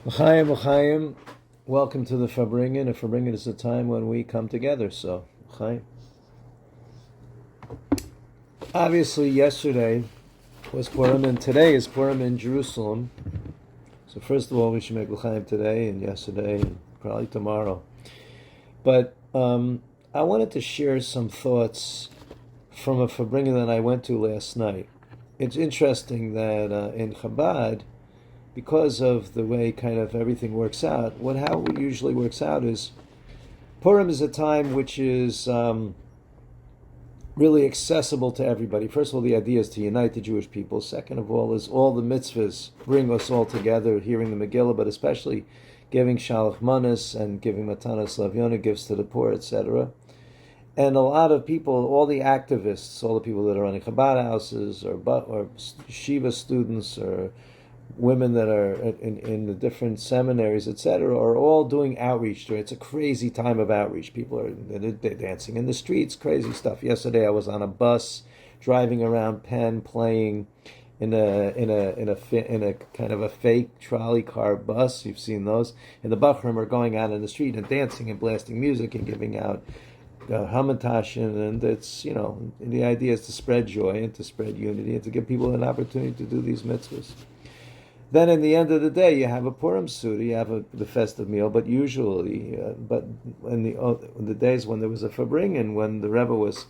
L'chaim, l'chaim. Welcome to the Farbrengen. A Farbrengen is a time when we come together. So, l'chaim. Obviously, yesterday was Purim, and today is Purim in Jerusalem. So, first of all, we should make l'chaim today and yesterday and probably tomorrow. But I wanted to share some thoughts from a Farbrengen that I went to last night. It's interesting that in Chabad, because of the way kind of everything works out, how it usually works out is Purim is a time which is really accessible to everybody. First of all, the idea is to unite the Jewish people. Second of all, is all the mitzvahs bring us all together, hearing the Megillah, but especially giving Shalach Manas and giving Matanas Lavyona, gifts to the poor, etc. And a lot of people, all the activists, all the people that are running Chabad houses or Shiva students or women that are in the different seminaries, etc., are all doing outreach. It's a crazy time of outreach. People are they're dancing in the streets, crazy stuff. Yesterday, I was on a bus driving around Penn, playing in a kind of a fake trolley car bus. You've seen those. And the Bachrim are going out in the street and dancing and blasting music and giving out hamantashen, and it's the idea is to spread joy and to spread unity and to give people an opportunity to do these mitzvahs. Then, in the end of the day, you have a Purim Suda, you have the festive meal. But usually, but in the days when there was a Farbrengen, when the Rebbe was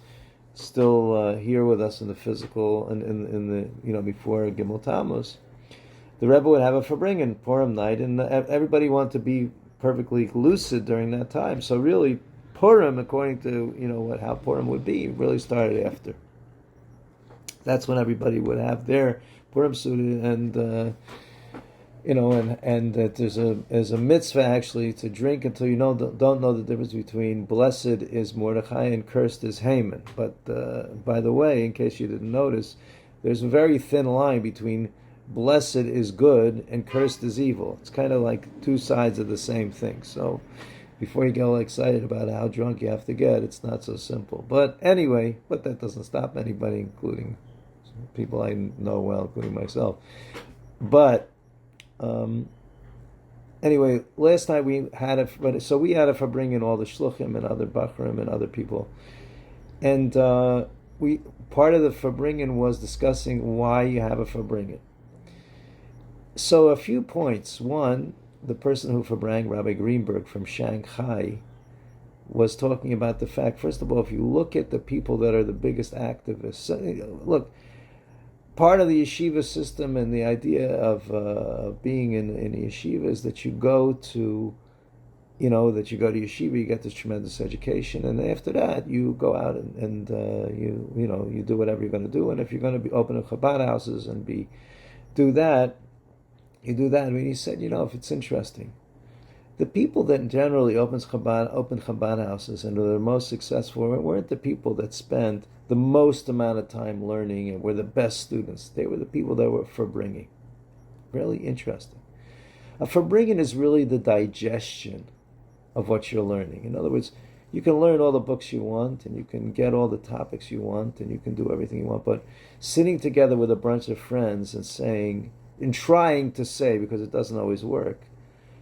still here with us in the physical, and in the before Gimel Tammuz, the Rebbe would have a Farbrengen Purim night, and everybody wanted to be perfectly lucid during that time. So really, Purim, according to how Purim would be, really started after. That's when everybody would have their Purim Suda, and that there's a mitzvah actually to drink until you don't know the difference between blessed is Mordechai and cursed is Haman. But by the way, in case you didn't notice, there's a very thin line between blessed is good and cursed is evil. It's kind of like two sides of the same thing. So before you get all excited about how drunk you have to get, it's not so simple. But anyway, that doesn't stop anybody, including people I know well, including myself. But anyway, last night we had we had a Farbrengen, all the shluchim and other bachrim and other people, and we part of the Farbrengen was discussing why you have a Farbrengen. So a few points. One, the person who Farbrang, Rabbi Greenberg from Shanghai, was talking about the fact. First of all, if you look at the people that are the biggest activists, look. Part of the yeshiva system and the idea of being in a yeshiva is that you go to yeshiva, you get this tremendous education, and after that you go out and you do whatever you're going to do. And if you're going to be opening Chabad houses and do that, you do that. I mean, he said, if it's interesting, the people that generally open Chabad houses and are the most successful weren't the people that spent the most amount of time learning and were the best students. They were the people that were Farbrengen. Really interesting. A Farbrengen is really the digestion of what you're learning. In other words, you can learn all the books you want, and you can get all the topics you want, and you can do everything you want, but sitting together with a bunch of friends and trying to say, because it doesn't always work,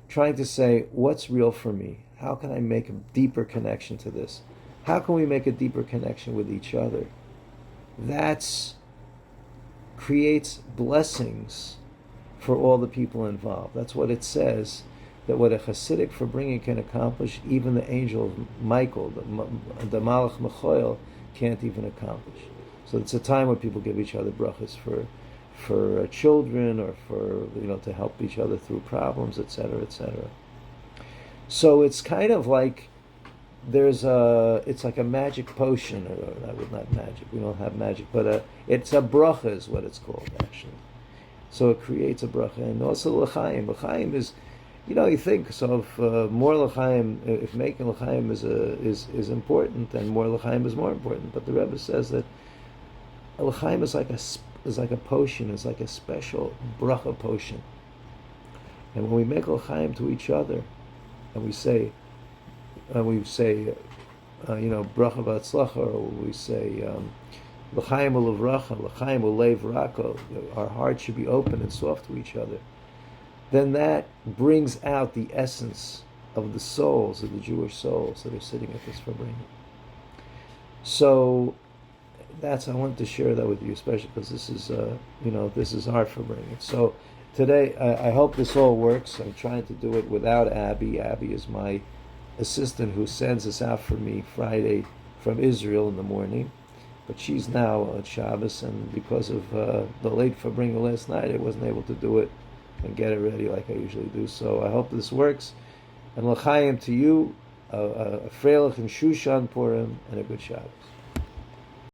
trying to say, what's real for me? How can I make a deeper connection to this? How can we make a deeper connection with each other? That creates blessings for all the people involved. That's what it says, that what a Hasidic Farbrengen can accomplish, even the angel Michael, the Malach Mechoel, can't even accomplish. So it's a time where people give each other brachas for children, or for to help each other through problems, etc., etc. So it's kind of like it's like a magic potion, or that was not magic. We don't have magic, but it's a bracha is what it's called actually. So it creates a bracha, and also l'chaim. L'chaim is, you think so. If more l'chaim, if making l'chaim is important, then more l'chaim is more important. But the Rebbe says that l'chaim is like a potion, is like a special bracha potion. And when we make l'chaim to each other, and we say, bracha v'atzlacha, or we say, l'chaim u'levracha, l'chaim u'lev rako, our hearts should be open and soft to each other. then that brings out the essence of the souls, of the Jewish souls that are sitting at this Farbrengen. So I wanted to share that with you, especially because this is, this is our Farbrengen. So today, I hope this all works. I'm trying to do it without Abby. Abby is my assistant who sends us out for me Friday from Israel in the morning. But she's now at Shabbos, and because of the late Farbrengen last night, I wasn't able to do it and get it ready like I usually do. So I hope this works. And l'chaim to you, a freilich and Shushan Purim, and a good Shabbos.